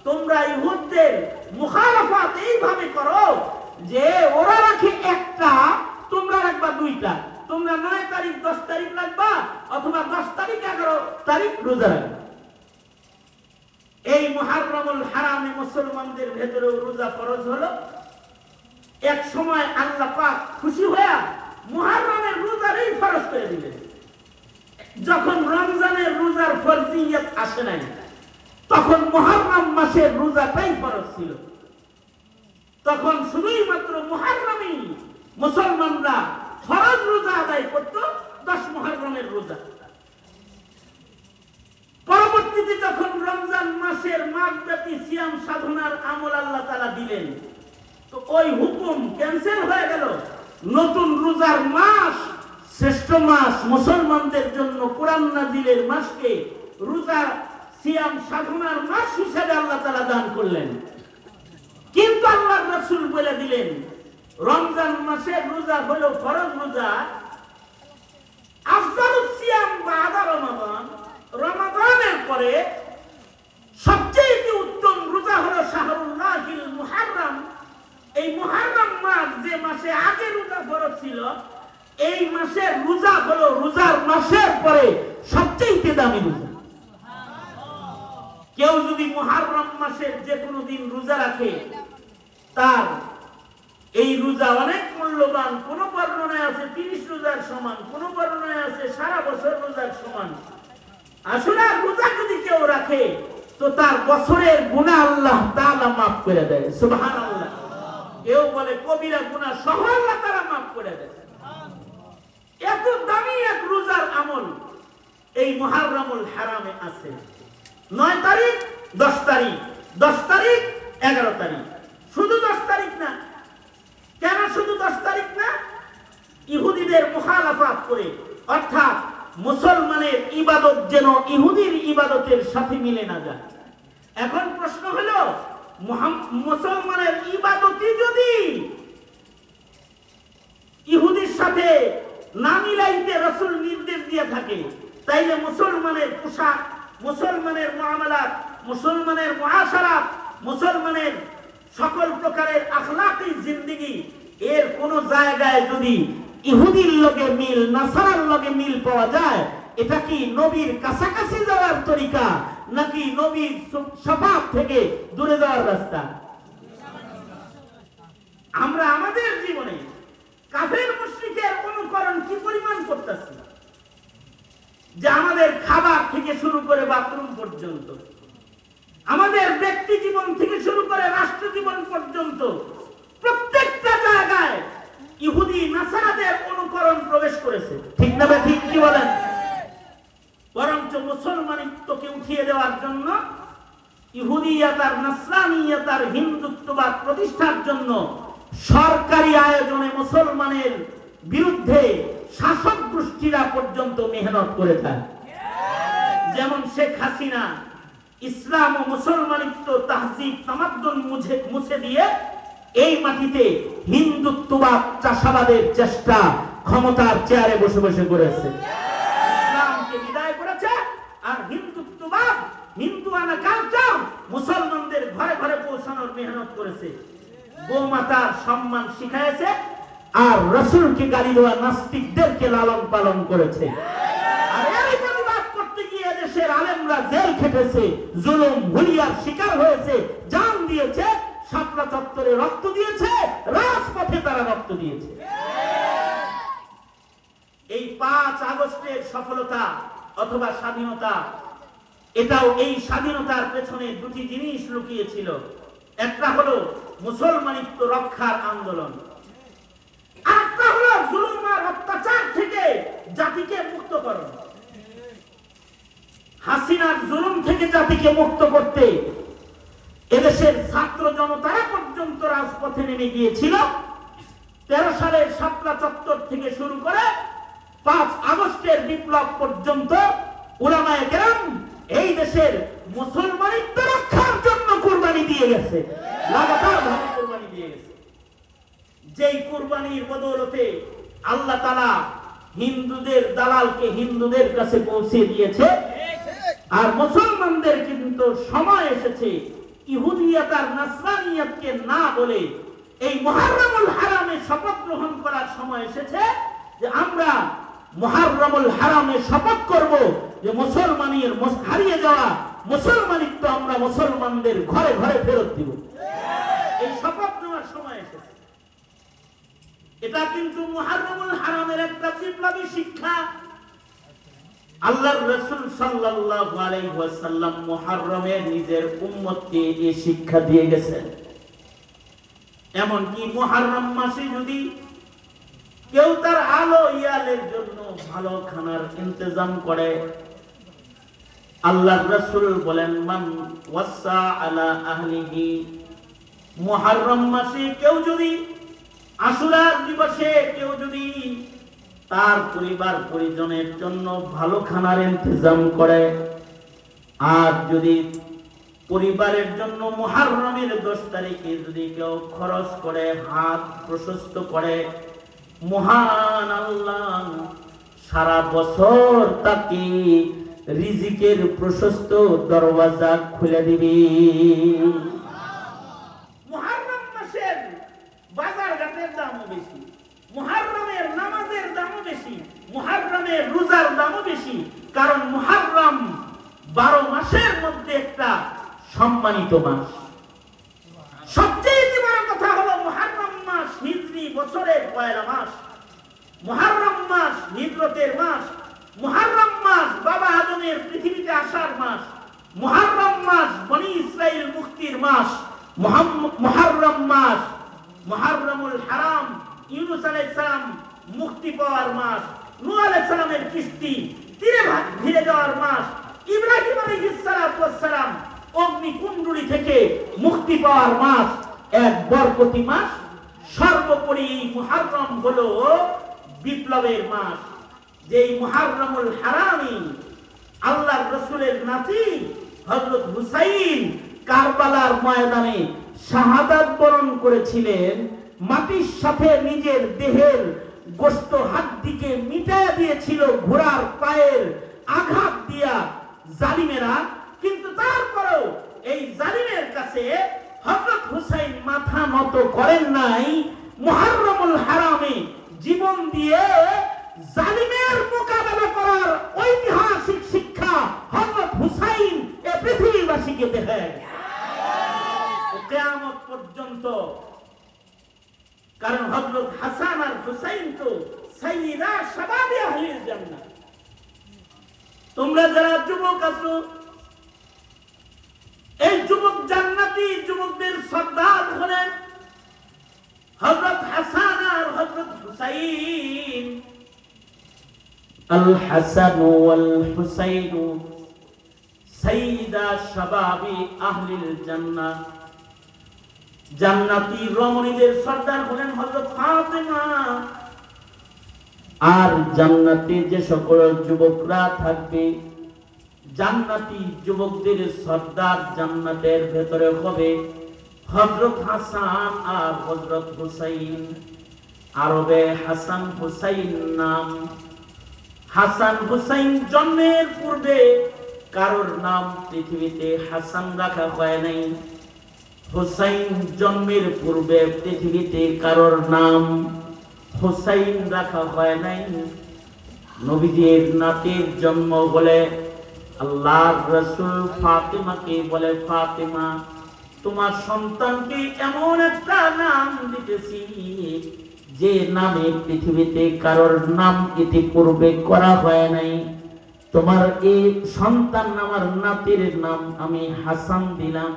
তোমরা ইহুদদের মুখালাফাত এইভাবে করো যে ওরা রাখে একটা, তোমরা রাখবা দুইটা। তোমরা 9 তারিখ 10 তারিখ রাখবা, অথবা 10 তারিখ 11 তারিখ রোজা রাখবা। এই মুহররমুল হারামে মুসলমানদের ভেতরে রোজা ফরজ হলো। এক সময় আল্লাহ পাক খুশি হয়ে মুহররমের রোজারই ফরজ করে দিলেন। যখন রমজানের রোজার ফরজিয়ত আসে নাই, তখন মুহররম মাসের রোজাটাই ফরজ ছিল। তখন শুধুই মাত্র মুহররমই মুসলমানরা ফরজ রোজা আদায় করত, 10 মুহররমের রোজা। পরবর্তীতে যখন রমজান মাসের মাসব্যাপী সিয়াম সাধনার আমল আল্লাহ তাআলা দিলেন, তো ওই হুকুম ক্যান্সেল হয়ে গেল। নতুন রোজার মাস, শ্রেষ্ঠ মাস মুসলমানদের জন্য কোরআন নাজিলের মাসকে রোজা সিয়াম সাধনার মাস হিসেবে আল্লাহ তাআলা দান করলেন। কিন্তু আল্লাহর রাসূল বলে দিলেন, রমজান মাসের রোজা হলো ফরজ রোজা। আফদালুস সিয়াম বাদা রমাদান, রমাদানের পরে সবচেয়ে উত্তম রোজা হলো শাহরুল্লাহিল মুহররম। এই মুহররম মাস যে মাসে আগে রোজা ফরজ ছিল, এই মাসের রোজা হলো রোজার মাসের পরে সবচেয়ে দামি রোজা। কেউ যদি মুহররম মাসের যে কোনো দিন রোজা রাখে, তার এই রোজা অনেক মূল্যবান। কোন বর্ণনায় আছে 30 রোজার সমান, কোন বর্ণনায় আছে সারা বছর রোজার সমান। আসলে রোজা যদি কেউ রাখে, তো তার বছরের গুনাহ আল্লাহ তাআলা মাফ করে দেয়। সুবহানাল্লাহ। কেউ বলে কবিরা গুনাহ সহ আল্লাহ তাআলা মাফ করে দেয়। এত দামি এক রোজার আমল এই মুহররমুল হারামে আছে। 9 তারিখ 10 তারিখ, 10 তারিখ 11 তারিখ। শুধু 10 তারিখ না। কেন শুধু 10 তারিখ না? ইহুদিদের মুখালাফাত করে, অর্থাৎ মুসলমানের ইবাদত যেন ইহুদির ইবাদতের সাথে মিলে না যায়। এখন প্রশ্ন হলো, মুসলমানের ইবাদতই যদি ইহুদির সাথে না মিলাইতে রাসূল নির্দেশ দিয়ে থাকে, তাইলে মুসলমানের পোশাক, মুসলমানের মুআমালাত, মুসলমানের মুআশারাত, মুসলমানের সকল প্রকারের আখলাকি জিন্দেগি, এর কোন জায়গায় যদি ইহুদির লগে মিল, নাসারার লগে মিল পাওয়া যায়, এটা কি নবীর কাছাকাছি যাওয়ার তরিকা, নাকি নবীর শাফাত থেকে দূরে যাওয়ার রাস্তা? আমরা আমাদের জীবনে কাফের মুশরিকের অনুকরণ কি পরিমাণ করতেছি, যে আমাদের খাবার থেকে শুরু করে বাথরুম পর্যন্ত, আমাদের ব্যক্তি জীবন থেকে শুরু করে রাষ্ট্র জীবন পর্যন্ত প্রত্যেকটা জায়গায় ইহুদি নাসারাদের অনুকরণ প্রবেশ করেছে। ঠিক না ভাই? ঠিক কি বলেন? বরঞ্চ মুসলমানিত্বকে উঠিয়ে দেওয়ার জন্য, ইহুদিয়াত আর নাসরানিয়াত আর হিন্দুত্ববাদ প্রতিষ্ঠার জন্য সরকারি আয়োজনে মুসলমানের বিরুদ্ধে শাসক গোষ্ঠীরা পর্যন্ত মেহনত করে থাকে। যেমন শেখ হাসিনা ইসলাম ও মুসলমানিত্ব, তাহজিব, তামাদ্দুন মুছে দিয়ে এই মাটিতে হিন্দুত্ববাদ চাষাবাদের চেষ্টা ক্ষমতার চেয়ারে বসে বসে করেছে। ইসলামকে বিদায় করেছে, আর হিন্দুত্ববাদ, হিন্দুয়ানা কালচার মুসলমানদের ঘরে ঘরে পৌঁছানোর মেহনত করেছে। গোমাতার সম্মান শিখাইছে, আর রাসূলকে গালি দেওয়া নাস্তিকদেরকে লালন পালন করেছে। আর এই প্রতিবাদ করতে গিয়ে দেশের আলেমরা জেল খেটেছে, জুলুম হুলিয়ার শিকার হয়েছে, জান দিয়েছে, শাপলা চত্বরে রক্ত দিয়েছে, রাজপথে তারা রক্ত দিয়েছে। এই 5 আগস্টের সফলতা অথবা স্বাধীনতা, এটাও এই স্বাধীনতার পেছনে দুটি জিনিস লুকিয়ে ছিল। একটা হলো মুসলমানিত্ব রক্ষার আন্দোলন, আরেকটা হলো জুলুম আর অত্যাচার থেকে জাতিকে মুক্তকরণ। হাসিনার জুলুম থেকে জাতিকে মুক্ত করতে এদেশের ছাত্র জনতারা পর্যন্ত রাজপথে নেমে গিয়েছিল। 13 সালের শাপলা চত্বর থেকে শুরু করে 5 আগস্টের বিপ্লব পর্যন্ত উলামায়ে কেরাম এই দেশের মুসলমানিত্ব রক্ষার জন্য কুরবানি দিয়ে গেছে, লাগাতার ভাবে কুরবানি দিয়ে গেছে। যেই কুরবানির বদৌলতে আল্লাহ তাআলা হিন্দুদের দালালকে হিন্দুদের কাছে পৌঁছে দিয়েছে। আর মুসলমানদের কিন্তু সময় এসেছে ইহুদিয়াত আর নাসরানিয়াতকে না বলে এই মুহাররমুল হারামে শপথ গ্রহণ করার সময় এসেছে যে আমরা মুহাররমুল হারামে শপথ করব যে মুসলমানের হারিয়ে যাওয়া মুসলমানিত্ব আমরা মুসলমানদের ঘরে ঘরে ফেরত দিব। এই শপথ নেওয়ার সময় এসেছে। এটা কিন্তু মুহাররমুল হারামের একটা বিপ্লবী শিক্ষা। আল্লাহর রাসূল সাল্লাল্লাহু আলাইহি ওয়াসাল্লাম মুহররমে নিজের উম্মতকে এই শিক্ষা দিয়ে গেছেন। এমনকি মুহররম মাসে যদি কেউ তার আলো ইয়ালের জন্য ভালো খানার ইন্তজাম করে, আল্লাহর রাসূল বলেন মান ওয়াসা আলা আহলিহি, মুহররম মাসে কেউ যদি আশুরার দিবসে কেউ যদি তার পরিবার পরিজনের জন্য ভালো খানার ইন্তজাম করে, আর যদি পরিবারের জন্য মুহররমের 10 তারিখে যদি কেউ খরচ করে, হাত প্রশস্ত করে, মহান আল্লাহ সারা বছর তাকে রিজিকের প্রশস্ত দরওয়াজা খুলে দিবে। মুহররম মাসের বাজার ঘাটের দামও বেশি, মুহররমের নামাজের দামও বেশি, মুহররমের রোজার দামও বেশি। কারণ মুহররম 12 মাসের মধ্যে একটা সম্মানিত মাস। সবচেয়ে বড় কথা হলো মুহররম মাস হিজরি বছরের পয়লা মাস, মুহররম মাস হিজরতের মাস, মুহররম মাস বাবা আদমের পৃথিবীতে আসার মাস, মুহররম মাস বনি ইসরাইল মুক্তির মাস, মুহররম মাস মুহররমুল হারাম ইউনূস আলাইহিস সালাম মুক্তি পাওয়ার মাস, নূহ আলাইহিস সালামের কিস্তি তীরে ভিড়ে যাওয়ার মাস, ইব্রাহিম আলাইহিস সালাম অগ্নিকুণ্ডলী থেকে মুক্তি পাওয়ার মাস, এক বরকতি মাস। সর্বোপরি এই মুহররম হলো বিপ্লবের মাস। যেই মুহররমুল হারামে আল্লাহর রাসূলের নাতি হযরত হুসাইন কারবালার ময়দানে শাহাদাত বরণ করেছিলেন। মাটির সাথে নিজের দেহের গোশত হাড্ডিকে মিটায়া দিয়েছিল ঘোড়ার পায়ের আঘাত দিয়া জালিমেরা, কিন্তু তারপরেও এই জালিমের কাছে হযরত হুসাইন মাথা নত করেন নাই। মুহররমুল হারামে জীবন দিয়ে জালিমের মোকাবেলা করার ঐতিহাসিক শিক্ষা হযরত হুসাইন এই পৃথিবীবাসীকে দেখায় কিয়ামত পর্যন্ত। কারণ হযরত হাসান আর হুসাইন তো সাইয়্যিদা শাবাবি আহলিল জান্নাহ। তোমরা যারা যুবক আছো, এই যুবক জান্নাতি যুবকদের সর্দার হলেন হযরত হাসান আর হযরত হুসাইন। আল হাসান ওয়াল হুসাইন সাইয়্যিদা শাবাবি আহলিল জান্নাহ। জান্নাতি রমণীদের সর্দার হলেন হযরত ফাতেমা। আর জান্নাতে যে সকল যুবকরা থাকবে, জান্নাতি যুবকদের সর্দার জান্নাতের ভেতরে হবে হযরত হাসান আর হযরত হুসাইন। আরবে হাসান হুসাইন নাম। হাসান হুসাইন জন্মের পূর্বে কারোর নাম পৃথিবীতে হাসান রাখা হয় নাই। হুসাইন জন্মের পূর্বে পৃথিবীতে কারোর নাম হুসাইন রাখা হয় নাই। নবীজির নাতির জন্ম বলে আল্লাহর রাসূল ফাতেমাকে বলে, ফাতেমা তোমার সন্তানকে এমন একটা নাম দিতেছি যে নামে পৃথিবীতে কারোর নাম ইতিপূর্বে করা হয় নাই। তোমার এই সন্তান আমার নাতির নাম আমি হাসান দিলাম।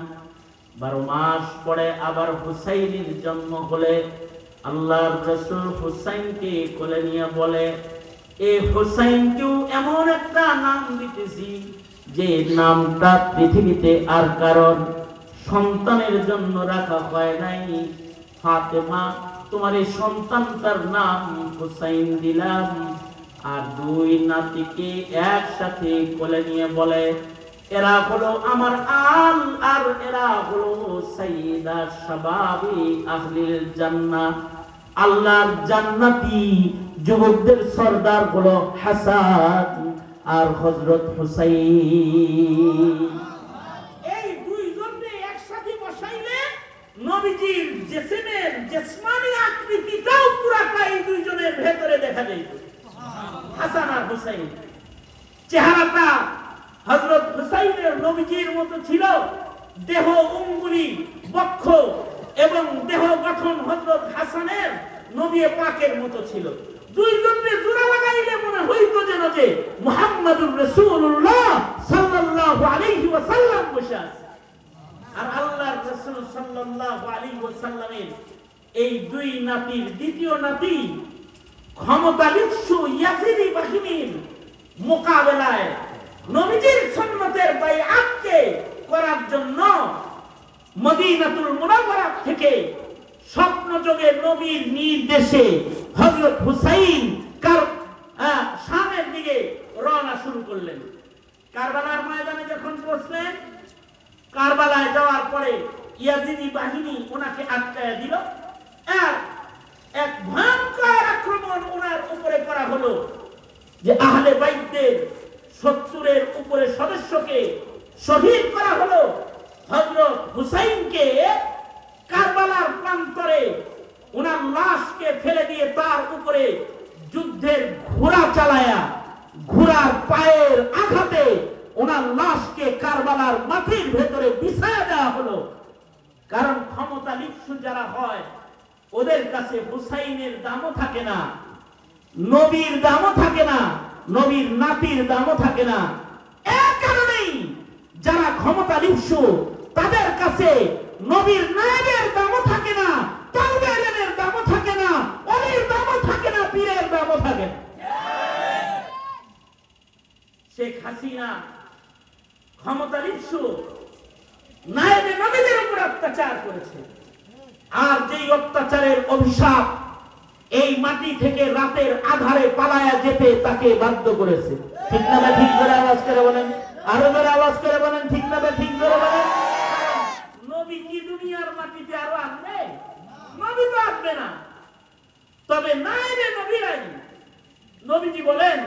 12 মাস পরে আবার হুসাইনের জন্ম হলে আল্লাহর রাসূল হুসাইনকে কোলে নিয়ে বলে, এই হুসাইনকেও এমন একটা নাম দিতেছি যে নামটা পৃথিবীতে আর কারণ সন্তানের জন্য রাখা হয় নাই। ফাতেমা তোমার এই সন্তানটার নাম হুসাইন দিলাম। আর 2 নাতিকে একসাথে কোলে নিয়ে বলে, এরা হলো আমার আল, আর এরা হলো সাইয়্যিদা শাবাবি আহলিল জান্নাহ। আল্লাহর জান্নাতি যুবকদের সর্দার হলো হাসান আর হযরত হুসাইন। এই দুইজনকে একসাথে হুসাইন। চেহারাটা হযরত হুসাইনের নবীজির মতো ছিল, দেহ অঙ্গুলি বক্ষ এবং দেহ গঠন হযরত হাসানের নবী পাকের মতো ছিল। দুইজনের জোড়া লাগাইলে মনে হইতো যেন যে মুহাম্মাদুর রাসূলুল্লাহ সাল্লাল্লাহু আলাইহি ওয়াসাল্লাম বসে আছে। আর আল্লাহর রাসূল সাল্লাল্লাহু আলাইহি ওয়াসাল্লামের এই দুই নাতির দ্বিতীয় নাতি ক্ষমতালিপ্সু ইয়াজিদি বাহিনীর মোকাবেলায় নবীজির সুন্নতের বাইআতকে করার জন্য মদিনাতুল মুনাওয়ারা থেকে স্বপ্নযোগে নবীর নির্দেশে হযরত হুসাইন শামের দিকে রওনা শুরু করলেন। কারবালার ময়দানে যখন পৌঁছলেন, কারবালায় যাওয়ার পরে ইয়াজিদি বাহিনী ওনাকে আটকায় দিল। এক ভয়ঙ্কর আক্রমণ ওনার উপরে করা হলো, যে আহলে বাইতের 70-এর উপরে সদস্যকে শহীদ করা হলো। হযরত হুসাইনকে কারবালার প্রান্তরে ওনার লাশকে ফেলে দিয়ে তার উপরে যুদ্ধের ঘোড়া চালায়া ঘোড়ার পায়ের আঘাতে ওনার লাশকে কারবালার মাটির ভেতরে বিছায়া দেওয়া হলো। কারণ ক্ষমতা লিপ্সু যারা হয় ওদের কাছে হুসাইনের দামও থাকে না, নবীর দামও থাকে না, নবীর নাতির দামও থাকে না। এর কারণেই যারা ক্ষমতা লিপ্সু তাদের কাছে নবীর নায়েবের দামও থাকে না, তাওবেলের দামও থাকে না, অলির দামও থাকে না, পীরের দামও থাকে না। শেখ হাসিনা ক্ষমতা লিপ্সু নায়েবে নবীদের উপর অত্যাচার করেছে। আর যেই অত্যাচারের অভিশাপ এই মাটি থেকে রাতের আধারে পালায়া যেতে তাকে বাধ্য করেছে। ঠিক না? ঠিক করে আওয়াজ করে বলেন, আরো করে আওয়াজ করে বলেন, ঠিক না? ঠিক করে বলেন। নবী কি দুনিয়ার মাটিতে আরো আসবে? নবী তো আসবে না, তবে নায়েবে নবীরাই। নবীজি বলেন